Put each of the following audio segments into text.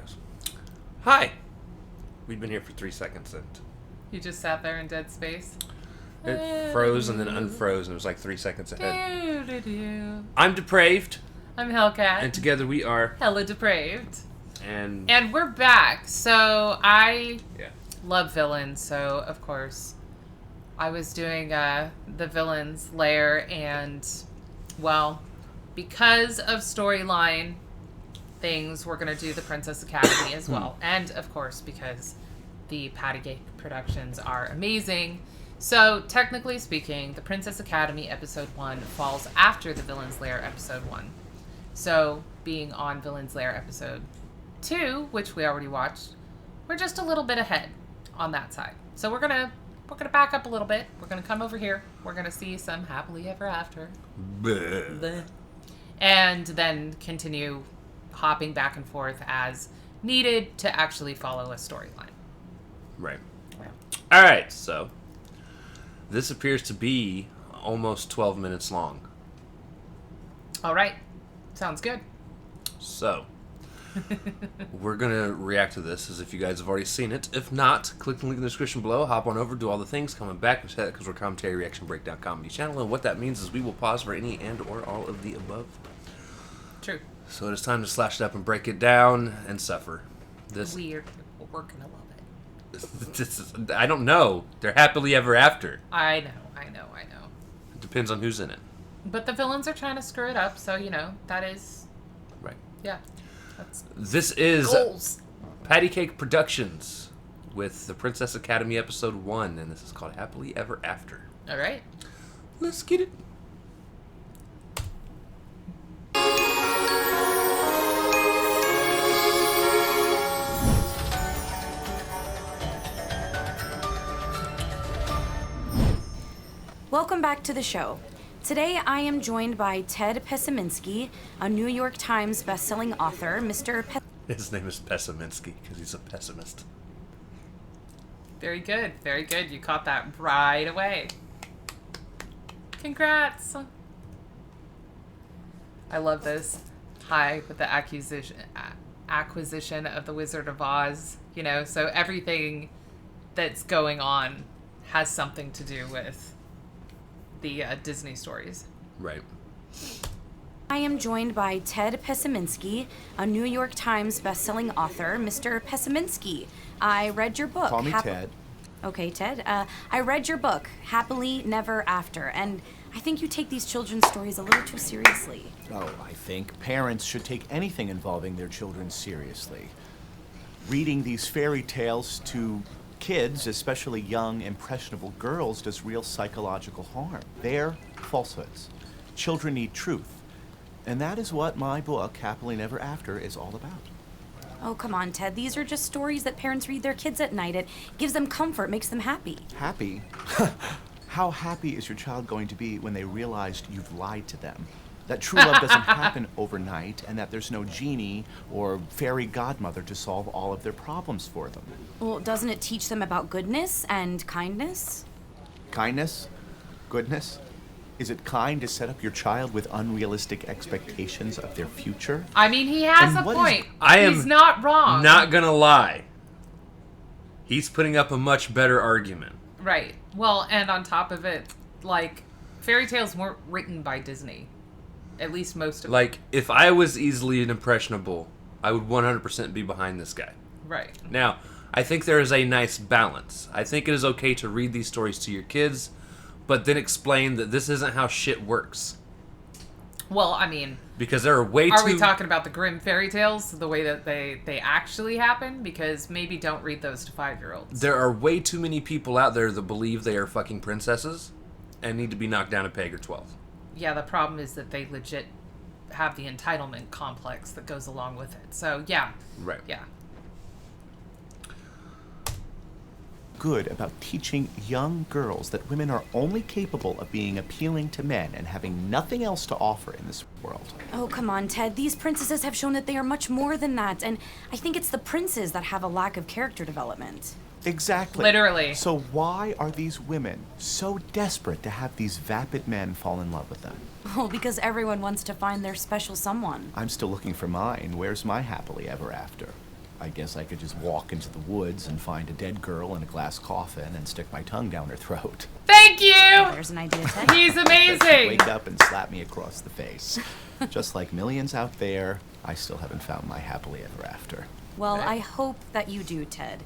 goes. Hi. We've been here for 3 seconds and You just sat there in dead space? it froze and then unfroze and it was like 3 seconds ahead. Do-do-do. I'm Depraved. I'm Hellcat. And together we are... HellaDepraved. And we're back. So I yeah. love villains, so of course I was doing the villains lair, and well, because of storyline things, we're going to do the Princess Academy as well. And of course, because the Pattycake Productions are amazing. So technically speaking, the Princess Academy episode 1 falls after the Villains Lair episode 1. So being on Villains Lair episode 2, which we already watched, we're just a little bit ahead on that side. So we're gonna back up a little bit. We're gonna come over here. We're gonna see some happily ever after. Bleh. And then continue hopping back and forth as needed to actually follow a storyline. Right. Yeah. All right, so this appears to be almost 12 minutes long. All right. Sounds good. So we're going to react to this as if you guys have already seen it. If not, click the link in the description below, hop on over, do all the things, coming back, because we're a commentary, reaction, breakdown, comedy channel, and what that means is we will pause for any and or all of the above. True. So it is time to slash it up and break it down and suffer. This Weird. We're working a little bit. this is, I don't know. They're happily ever after. I know. It depends on who's in it. But the villains are trying to screw it up, so, that is... Right. Yeah. That's This is goals. Pattycake Productions with the Princess Academy episode 1, and this is called Happily Ever After. All right. Let's get it. Welcome back to the show. Today I am joined by Ted Pessiminsky, a New York Times bestselling author. His name is Pessiminsky because he's a pessimist. Very good. Very good. You caught that right away. Congrats. I love this. Hi, with the acquisition of the Wizard of Oz. So everything that's going on has something to do with the Disney stories. Right. I am joined by Ted Pessiminsky, a New York Times bestselling author. Mr. Pessiminsky, I read your book. Call me Ted. Okay, Ted. I read your book, Happily Never After, and I think you take these children's stories a little too seriously. Oh, I think parents should take anything involving their children seriously. Reading these fairy tales to kids, especially young, impressionable girls, does real psychological harm. They're falsehoods. Children need truth. And that is what my book, Happily Never After, is all about. Oh, come on, Ted. These are just stories that parents read their kids at night. It gives them comfort, makes them happy. Happy? How happy is your child going to be when they realized you've lied to them? That true love doesn't happen overnight, and that there's no genie or fairy godmother to solve all of their problems for them. Well, doesn't it teach them about goodness and kindness? Kindness? Goodness? Is it kind to set up your child with unrealistic expectations of their future? I mean, he has And a what point. is- He's not wrong. Not gonna lie. He's putting up a much better argument. Right. Well, and on top of it, fairy tales weren't written by Disney. At least most of them. Like, if I was easily impressionable, I would 100% be behind this guy. Right. Now, I think there is a nice balance. I think it is okay to read these stories to your kids, but then explain that this isn't how shit works. Well, I mean... Because there are way too... Are we talking about the Grimm fairy tales, the way that they actually happen? Because maybe don't read those to 5-year-olds. There are way too many people out there that believe they are fucking princesses and need to be knocked down a peg or 12. Yeah, the problem is that they legit have the entitlement complex that goes along with it. So, yeah. Right. Yeah. Good about teaching young girls that women are only capable of being appealing to men and having nothing else to offer in this world. Oh, come on, Ted. These princesses have shown that they are much more than that, and I think it's the princes that have a lack of character development. Exactly. Literally. So why are these women so desperate to have these vapid men fall in love with them? Well, because everyone wants to find their special someone. I'm still looking for mine. Where's my happily ever after? I guess I could just walk into the woods and find a dead girl in a glass coffin and stick my tongue down her throat. Thank you! There's an idea, Ted. He's amazing! Wake up and slap me across the face. Just like millions out there, I still haven't found my happily ever after. Well, I hope that you do, Ted.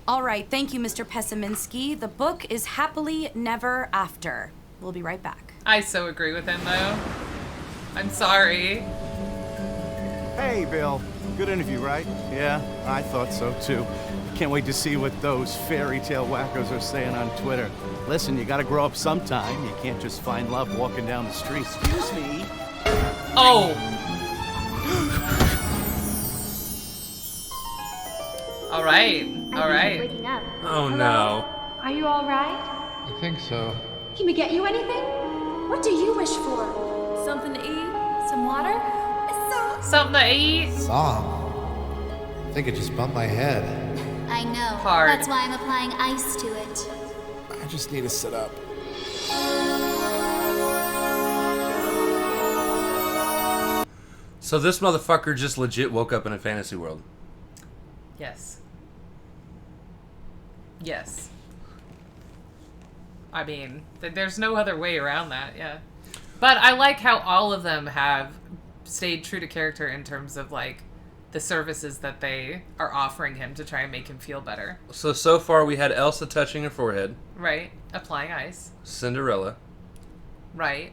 All right, thank you, Mr. Pesiminski. The book is Happily Never After. We'll be right back. I so agree with him, though. I'm sorry. Hey, Bill. Good interview, right? Yeah, I thought so, too. Can't wait to see what those fairy tale wackos are saying on Twitter. Listen, you gotta grow up sometime. You can't just find love walking down the street. Excuse me. Oh! Alright, alright. Waking up. Oh no. Are you all right? I think so. Can we get you anything? What do you wish for? Something to eat? Some water? Something to eat? Song. I think it just bumped my head. I know. Hard. That's why I'm applying ice to it. I just need to sit up. So this motherfucker just legit woke up in a fantasy world. Yes. Yes. I mean, there's no other way around that, yeah. But I like how all of them have stayed true to character in terms of, like, the services that they are offering him to try and make him feel better. So far we had Elsa touching her forehead. Right. Applying ice. Cinderella. Right.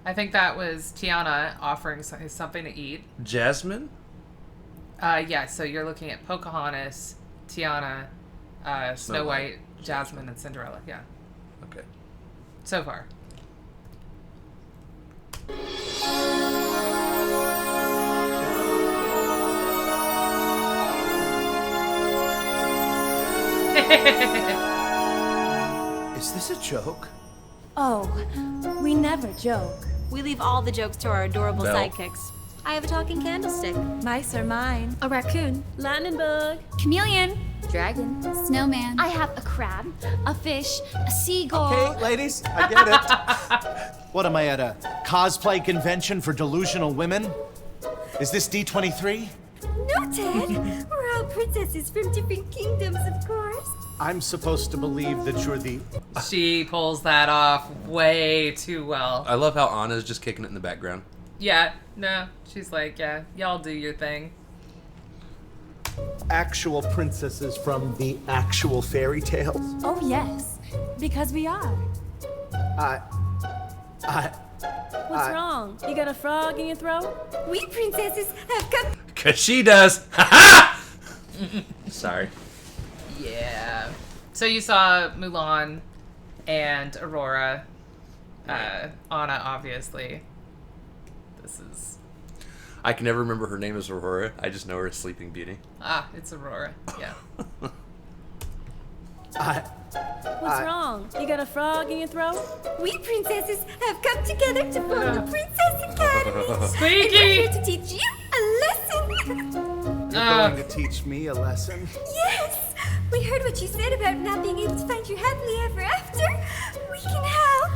I think that was Tiana offering something to eat. Jasmine? Yeah, so you're looking at Pocahontas, Tiana, Snow White, Jasmine, and Cinderella. Yeah, Okay. so far. Is this a joke? Oh, we never joke. We leave all the jokes to our adorable Belle. sidekicks. I have a talking candlestick. Mice are mine. A raccoon. Lightning bug. Chameleon. Dragon. Snowman. I have a crab, a fish, a seagull. Okay, ladies, I get it. What am I at a cosplay convention for delusional women? Is this D23? No, Ted. We're all princesses from different kingdoms, of course. I'm supposed to believe that you're the... She pulls that off way too well. I love how Anna's just kicking it in the background. Yeah, no, she's like, yeah, y'all do your thing. Actual princesses from the actual fairy tales? Oh, yes. Because we are. What's wrong? You got a frog in your throat? We princesses have come. 'Cause she does. Ha ha! Sorry. Yeah. So you saw Mulan and Aurora. Anna, obviously. This is... I can never remember her name as Aurora. I just know her as Sleeping Beauty. Ah, it's Aurora. Yeah. What's wrong? You got a frog in your throat? We princesses have come together to form the Princess Academy. And we're Squeaky! here to teach you a lesson. You're going to teach me a lesson? Yes. We heard what you said about not being able to find your happily ever after. We can help.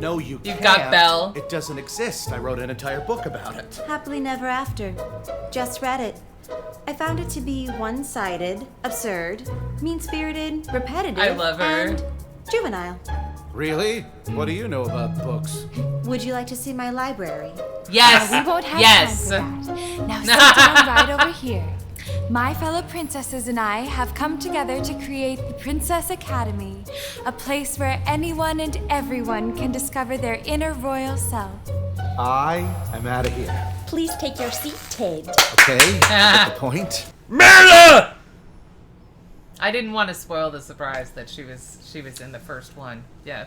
No, you You've can't. got Belle. It doesn't exist. I wrote an entire book about it. Happily Never After. Just read it. I found it to be one-sided, absurd, mean-spirited, repetitive, I love her. and juvenile. Really? What do you know about books? Would you like to see my library? Yes! We won't have Yes! time for that. Now sit down right over here. My fellow princesses and I have come together to create the Princess Academy, a place where anyone and everyone can discover their inner royal self. I am out of here. Please take your seat, Ted. Okay, get the point. Merla! I didn't want to spoil the surprise that she was in the first one. Yeah.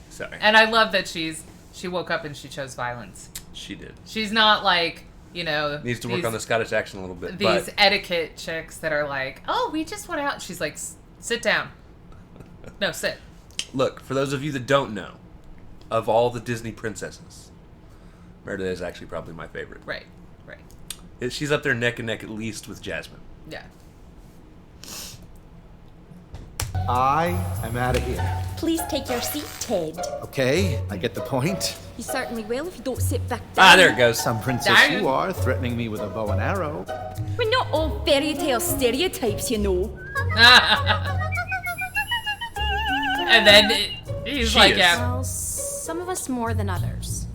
Sorry. And I love that she woke up and she chose violence. She did. She's not like, you know, Needs to work on the Scottish accent a little bit. these but etiquette chicks that are like, oh, we just went out. She's like, sit down. No, sit. look, for those of you that don't know, of all the Disney princesses, Merida is actually probably my favorite. Right. She's up there neck and neck at least with Jasmine. Yeah. I am out of here. Please take your seat, Ted. Okay, I get the point. You certainly will if you don't sit back down. Ah, there it goes. Some princess Darn. you are, threatening me with a bow and arrow. We're not all fairy tale stereotypes, you know. And then he's like, yeah. Well, some of us more than others.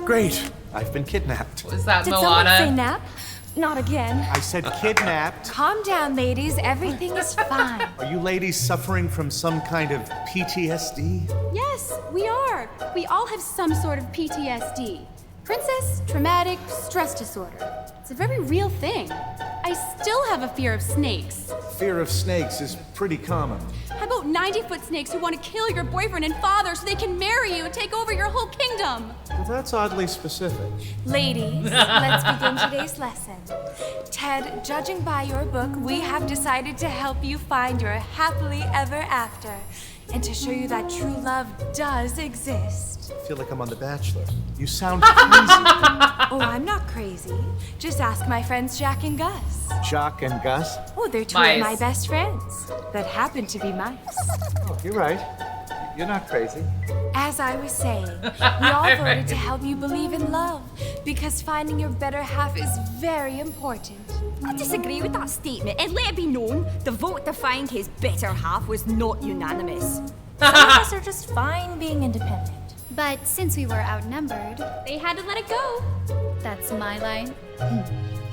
Great. I've been kidnapped. Was that Did someone say Moana? nap? Not again. I said kidnapped. Calm down, ladies. Everything is fine. Are you ladies suffering from some kind of PTSD? Yes, we are. We all have some sort of PTSD. Princess Traumatic Stress Disorder. It's a very real thing. I still have a fear of snakes. Fear of snakes is pretty common. How about 90-foot snakes who want to kill your boyfriend and father so they can marry you and take over your whole kingdom? Well, that's oddly specific. Ladies, let's begin today's lesson. Ted, judging by your book, we have decided to help you find your happily ever after and to show you that true love does exist. I feel like I'm on The Bachelor. You sound crazy. Oh, I'm not crazy. Just ask my friends Jack and Gus. Jock and Gus? Oh, they're two Mice. of my best friends that happen to be mice. Oh, you're right. You're not crazy. As I was saying, we all voted to help you believe in love because finding your better half is very important. I disagree with that statement, and let it be known, the vote to find his better half was not unanimous. Some of us are just fine being independent. But since we were outnumbered, They had to let it go. that's my line.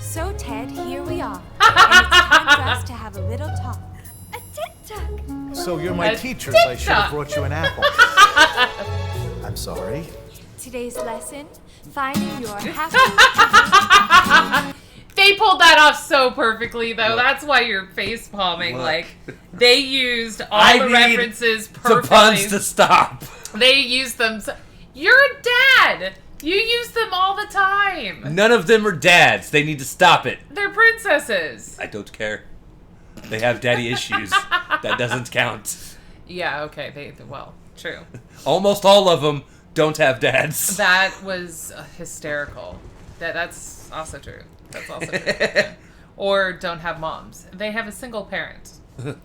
So, Ted, here we are. And it's time for us to have a little talk. A tic-tac. So you're my A teachers. I should have TikTok. brought you an apple. I'm sorry. Today's lesson, finding your happy. They pulled that off so perfectly, though. That's why you're face palming. Look. Like, they used all I the need references The perfectly. puns to stop. They used them. You're a dad. You use them all the time. None of them are dads. They need to stop it. They're princesses. I don't care. They have daddy issues. That doesn't count. Yeah. Okay. Well, true. Almost all of them don't have dads. That was hysterical. That's also true. That's also true. Yeah. Or don't have moms. They have a single parent.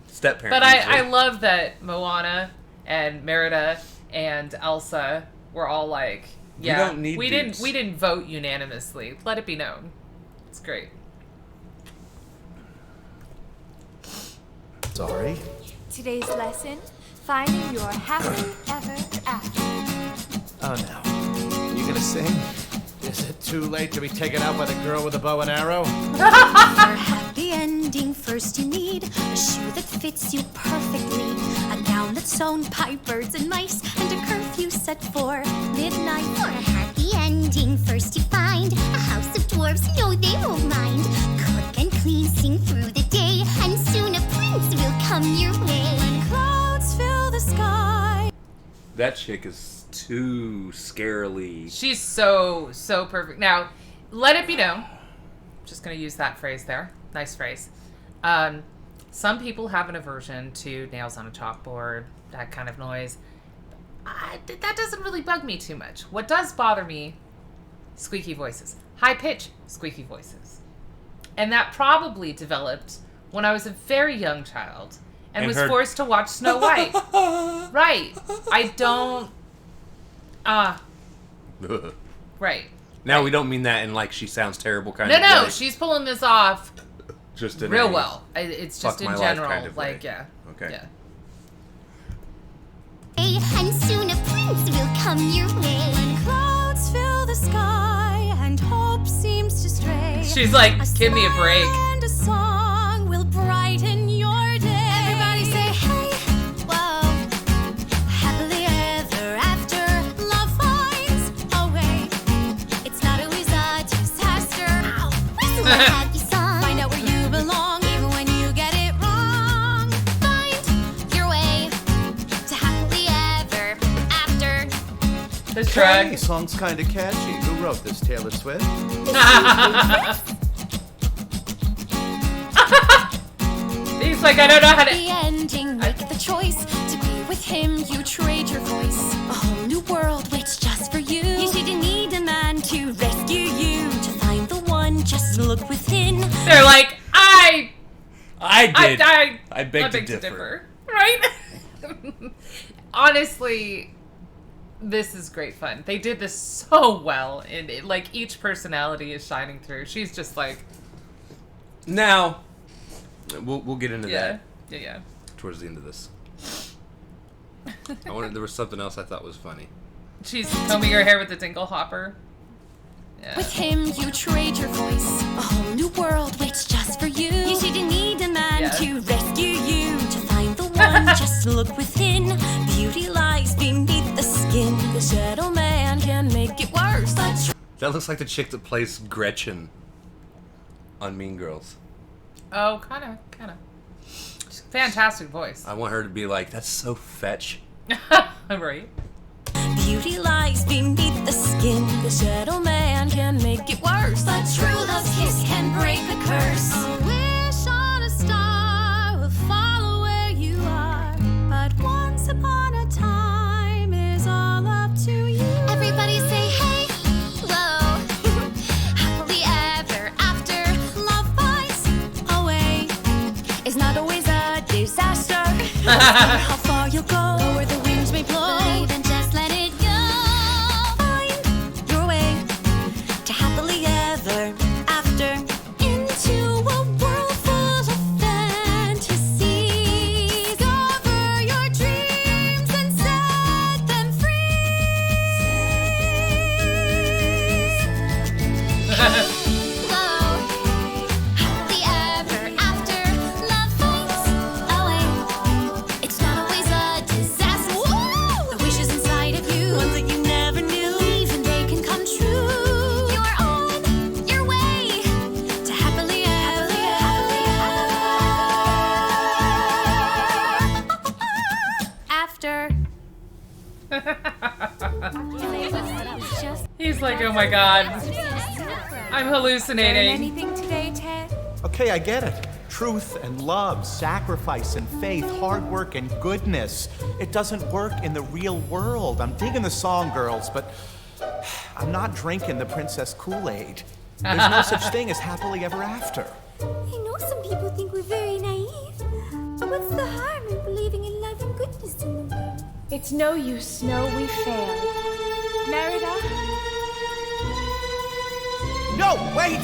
Step parent. But I usually. love that Moana and Merida and Elsa were all like, yeah, don't need we dudes. didn't vote unanimously. Let it be known. It's great. Sorry. Today's lesson, finding your happy ever after. Oh, no. You gonna sing? Is it too late to be taken out by the girl with the bow and arrow? For a happy ending, first you need a shoe that fits you perfectly, a gown that's sewn by birds and mice, and a curfew set for midnight. For a happy ending, first you find a house of dwarves, no, they won't mind. Cook and clean, sing through the day, and soon a prince will come your way. When clouds fill the sky. That chick is too scarily. She's so perfect. Now, let it be known. Just gonna use that phrase there. Nice phrase. Some people have an aversion to nails on a chalkboard, that kind of noise. That doesn't really bug me too much. What does bother me, squeaky voices. High pitch, squeaky voices. And that probably developed when I was a very young child and was heard- forced to watch Snow White. Right. I don't... Right. Now we don't mean that in like she sounds terrible kind No, of no, way. she's pulling this off Just in real a well. It's just fuck in my life general. kind of way. Like, yeah. Okay. Yeah. And soon a prince will come your way. When clouds fill the sky and hope seems to stray. She's like, give me a break. And a song will brighten your day. Everybody say, hey, whoa. Happily ever after, love finds a way. It's not always a disaster. Ow. Whistle a happy song. Find out where you belong, even when you get it wrong. Find your way to happily ever after. The shrug. The song's kind of catchy. Who wrote this? Taylor Swift? He's like, I don't know how to... The ending, make the choice to be with him. You trade your voice. A whole new world waits just for you. You didn't need a man to rescue you. To find the one, just look within. They're like, I did. I beg to beg differ. Right? Honestly, this is great fun. They did this so well, and like each personality is shining through. She's just like, Now, we'll get into that. Yeah. Towards the end of this. There was something else I thought was funny. She's combing her hair with the dingle hopper. Yeah. With him, you trade your voice. A whole new world waits just for you. You shouldn't need a man to rescue you. To find the one, just look within. Beauty lies beneath the skin. The shadow man can make it worse. But That looks like the chick that plays Gretchen on Mean Girls. Oh, kind of. Fantastic voice. I want her to be like, that's so fetch. Right. beauty lies beneath the skin. The shadow man can make it worse. But true love's kiss can break the curse. A wish on a star will follow where you are. But once upon a time is all up to you. Everybody say hey, whoa. Happily ever after. Love finds a way. It's not always a disaster. No matter how far you'll go or where the winds may blow, then just let it go. Find your way to happily ever after. Into a world full of fantasies. Discover your dreams and set them free. Happily ever after. Love finds a way. It's not always a disaster. The wishes inside of you, ones that you never knew, even they can come true. You're on your way to happily ever after. He's like, oh my god, I'm hallucinating. Anything today, Ted? Okay, I get it. Truth and love, sacrifice and faith, hard work and goodness. It doesn't work in the real world. I'm digging the song, girls, but I'm not drinking the Princess Kool-Aid. There's no such thing as happily ever after. I know some people think we're very naive, but what's the harm in believing in love and goodness in the world? It's no use, Snow. We failed. Merida? No, wait!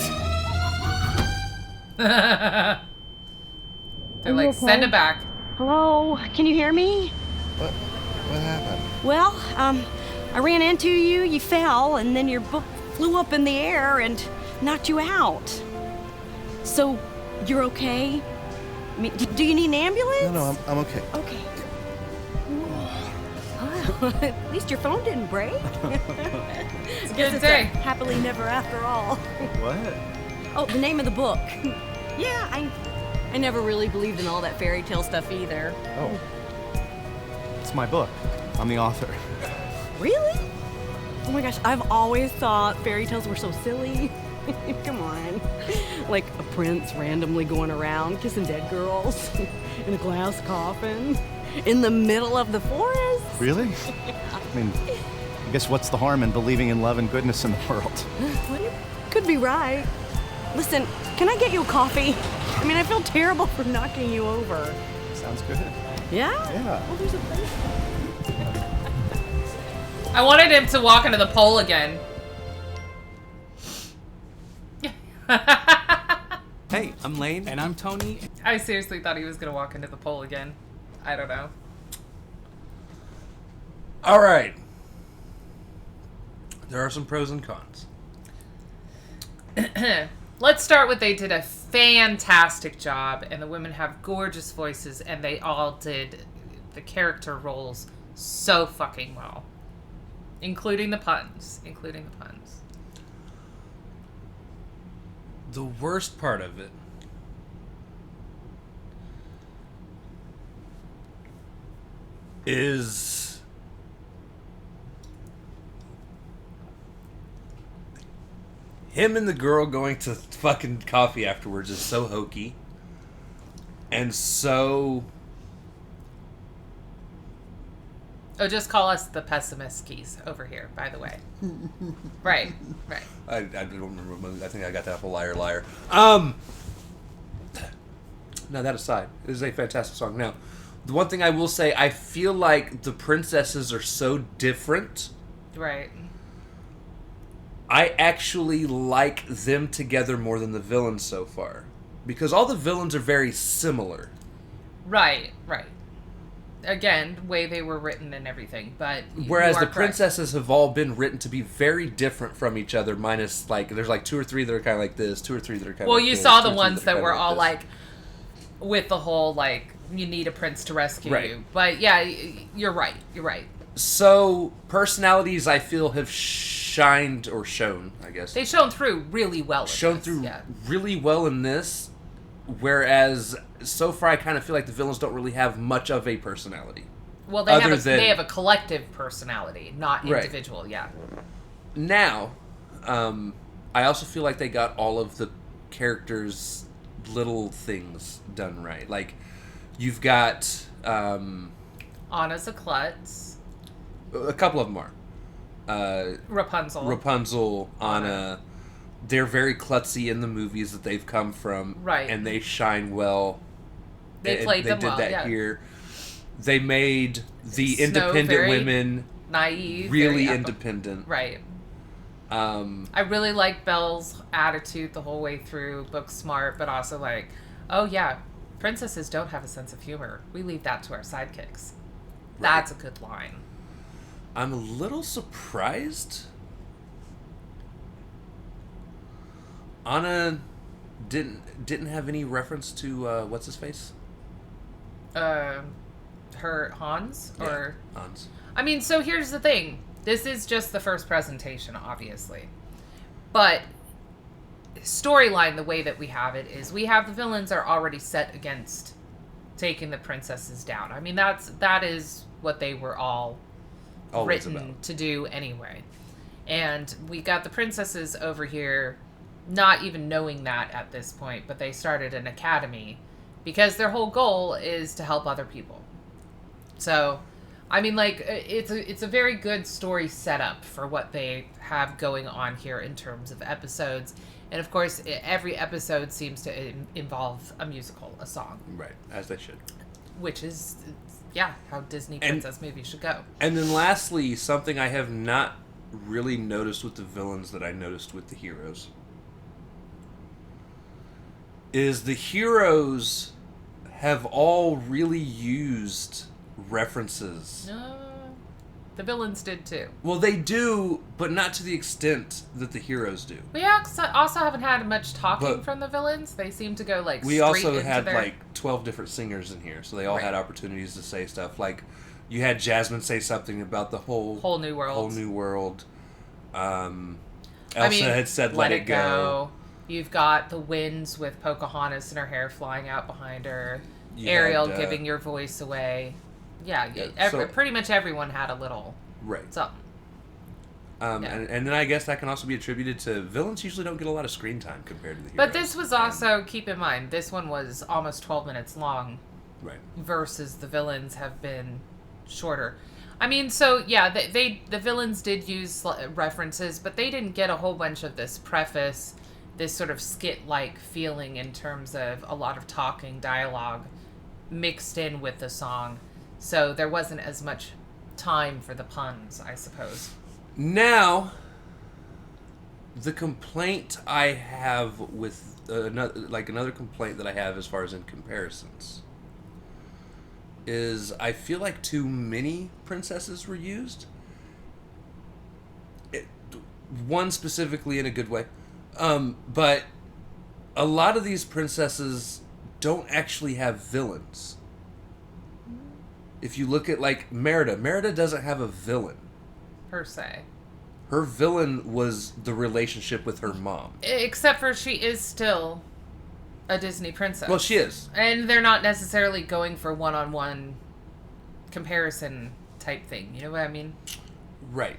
They're like, send it back. Hello, can you hear me? What happened? Well, I ran into you, you fell, and then your book flew up in the air and knocked you out. So, you're okay? I mean, do you need an ambulance? No, I'm okay. Okay. Well, at least your phone didn't break. It's a good day. Happily never after all. What? Oh, the name of the book. Yeah, I never really believed in all that fairy tale stuff either. Oh. It's my book. I'm the author. Really? Oh my gosh, I've always thought fairy tales were so silly. Come on. Like a prince randomly going around kissing dead girls in a glass coffin in the middle of the forest. Really? I mean, I guess what's the harm in believing in love and goodness in the world? Could be right. Listen, can I get you a coffee? I mean, I feel terrible for knocking you over. Sounds good. Yeah? Yeah. Well, there's a place. I wanted him to walk into the pole again. Hey, I'm Lane. And I'm Tony. I seriously thought he was gonna walk into the pole again. I don't know. All right. There are some pros and cons. Let's start with they did a fantastic job, and the women have gorgeous voices, and they all did the character roles so fucking well. Including the puns. The worst part of it is him and the girl going to fucking coffee afterwards is so hokey and so... Oh, just call us the pessimist keys over here, by the way. Right. I don't remember. I think I got that whole liar. Now, that aside, it is a fantastic song. Now, the one thing I will say, I feel like the princesses are so different. Right. I actually like them together more than the villains so far. because all the villains are very similar. Right. Again, way they were written and everything, but whereas the princesses have all been written to be very different from each other, minus like there's like 2 or 3 that are kind of like this, 2 or 3 that are kind of well, like you this, saw 2 the or 3 ones that were all this. like with the whole like you need a prince to rescue Right. you. But yeah, you're right. So personalities I feel have shined or shown, I guess. They shone through really well. Really well in this, whereas so far I kind of feel like the villains don't really have much of a personality. Well, they have a collective personality, not individual. Right. Yeah. Now, I also feel like they got all of the characters' little things done right. Like, you've got Anna's a klutz. A couple of them are. Rapunzel, Anna. They're very klutzy in the movies that they've come from. Right. And they shine well. They played them well, They did that here. They made the Snow independent women naive, really independent. Right. I really like Belle's attitude the whole way through. Book smart, but also like, oh yeah, princesses don't have a sense of humor. We leave that to our sidekicks. Right. That's a good line. I'm a little surprised Anna didn't have any reference to what's his face? Her Hans or Hans. I mean, so here's the thing. This is just the first presentation, obviously. But storyline, the way that we have it is we have the villains are already set against taking the princesses down. I mean, that is what they were all always written about to do anyway. And we got the princesses over here not even knowing that at this point, but they started an academy because their whole goal is to help other people. So, I mean, like, it's a very good story setup for what they have going on here in terms of episodes. And, of course, every episode seems to involve a musical, a song. Right, as they should. Which is, yeah, how Disney princess movies should go. And then lastly, something I have not really noticed with the villains that I noticed with the heroes is the heroes have all really used references. No, the villains did too. Well, they do, but not to the extent that the heroes do. We also haven't had much talking from the villains. They seem to go like. We straight also into had their... like 12 different singers in here, so they all had opportunities to say stuff. Like, you had Jasmine say something about the whole new world. Whole new world. Elsa had said, "Let it go." You've got the winds with Pocahontas and her hair flying out behind her. Ariel giving your voice away. Yeah, pretty much everyone had a little something. And then I guess that can also be attributed to villains usually don't get a lot of screen time compared to the heroes. But this was also, keep in mind, this one was almost 12 minutes long. Right. Versus the villains have been shorter. I mean, so yeah, the villains did use references, but they didn't get a whole bunch of this preface, this sort of skit-like feeling in terms of a lot of talking dialogue mixed in with the song. So there wasn't as much time for the puns, I suppose. Now, the complaint I have with another complaint that I have as far as in comparisons is I feel like too many princesses were used. One specifically in a good way. But a lot of these princesses don't actually have villains. If you look at, like, Merida doesn't have a villain. Per se. Her villain was the relationship with her mom. Except for she is still a Disney princess. Well, she is. And they're not necessarily going for one-on-one comparison type thing. You know what I mean? Right.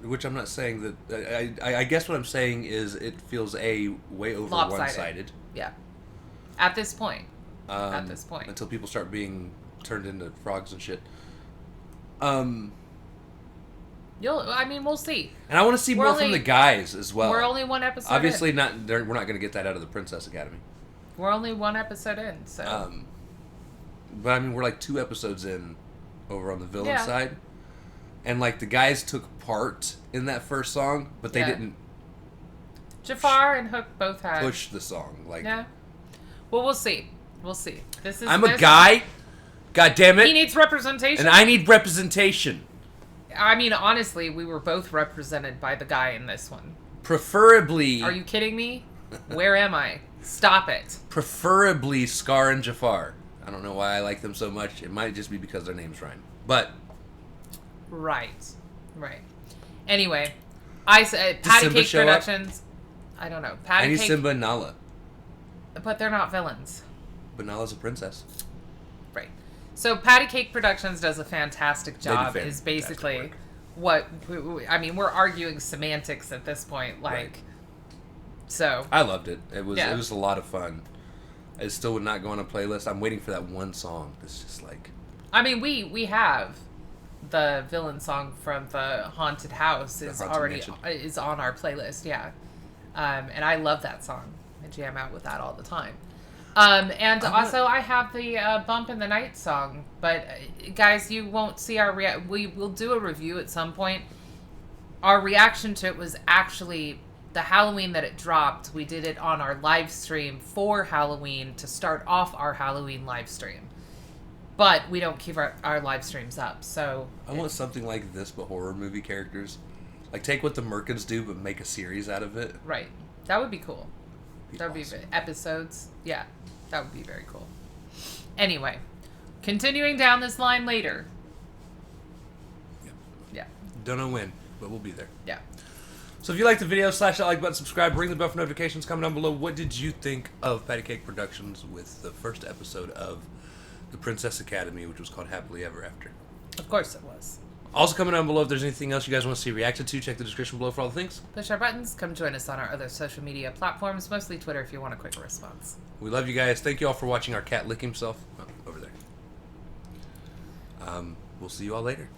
Which I'm not saying that... I guess what I'm saying is it feels way over one-sided. Yeah. At this point. Until people start being turned into frogs and shit. We'll see. And I want to see more from the guys as well. We're only one episode Obviously in. We're not going to get that out of the Princess Academy. We're only one episode in, so... but I mean, we're like 2 episodes in over on the villain side. And like the guys took part in that first song, but they didn't... Jafar and Hook both had... push the song. Like, yeah. Well, we'll see. We'll see. I'm a guy. God damn it. He needs representation. And I need representation. I mean, honestly, we were both represented by the guy in this one. Preferably. Are you kidding me? Where am I? Stop it. Preferably Scar and Jafar. I don't know why I like them so much. It might just be because their names rhyme. But. Right. Anyway, I said Pattycake Productions. I don't know. I need Simba and Nala. But they're not villains. But Nala's a princess. Right. So Pattycake Productions does a fantastic job. Is basically what I mean. We're arguing semantics at this point. Like, right. So I loved it. It was a lot of fun. I still would not go on a playlist. I'm waiting for that one song. That's just like. I mean, we have the villain song from the haunted house is on our playlist. Yeah, and I love that song. I jam out with that all the time. And also I have the Bump in the Night song. But guys, you won't see our we will do a review at some point. Our reaction to it was actually the Halloween that it dropped. We did it on our live stream for Halloween to start off our Halloween live stream. But we don't keep our live streams up, so... I want something like this, but horror movie characters. Like, take what the Merkins do, but make a series out of it. Right. That would be cool. That would be episodes. Yeah, that would be very cool. Anyway, continuing down this line later. Yep. Yeah. Don't know when, but we'll be there. Yeah. So if you liked the video, slash that like button, subscribe, ring the bell for notifications, comment down below. What did you think of Pattycake Productions with the first episode of The Princess Academy, which was called Happily Ever After? Of course it was. Also comment down below if there's anything else you guys want to see reacted to. Check the description below for all the things. Push our buttons. Come join us on our other social media platforms, mostly Twitter if you want a quick response. We love you guys. Thank you all for watching our cat lick himself. Oh, over there. We'll see you all later.